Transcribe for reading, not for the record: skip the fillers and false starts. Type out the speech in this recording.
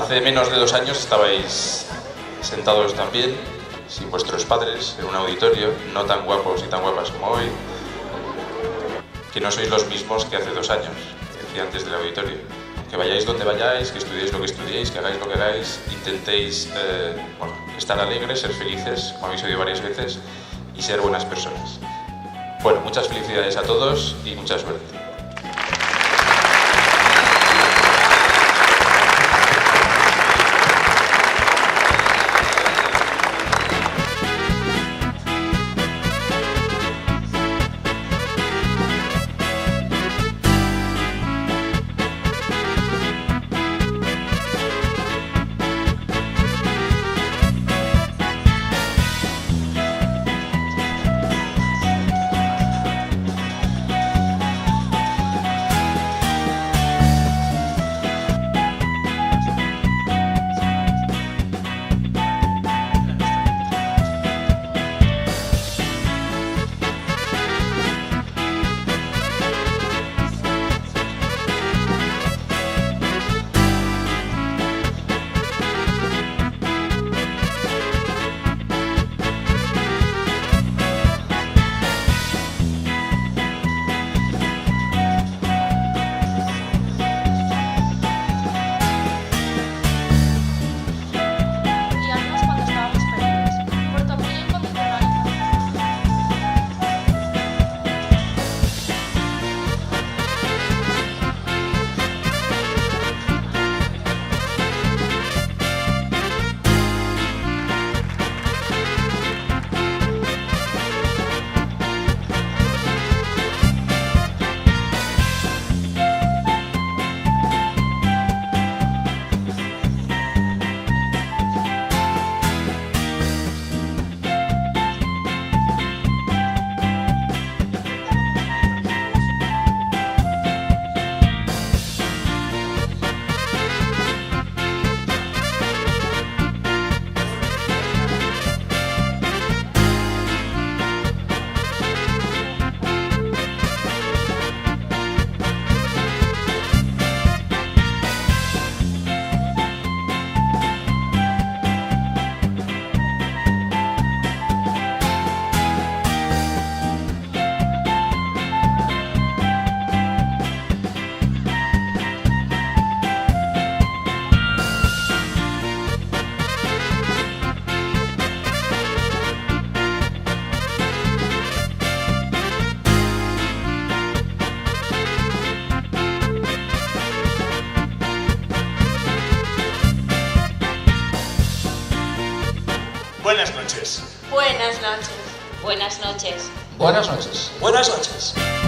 Hace menos de 2 años estabais sentados también, sin vuestros padres, en un auditorio, no tan guapos y tan guapas como hoy, que no sois los mismos que hace 2 años, decía antes del auditorio. Que vayáis donde vayáis, que estudiéis lo que estudiéis, que hagáis lo que hagáis, intentéis estar alegres, ser felices, como habéis oído varias veces, y ser buenas personas. Bueno, muchas felicidades a todos y mucha suerte. Buenas noches. Buenas noches. Buenas noches. Buenas noches. Buenas noches.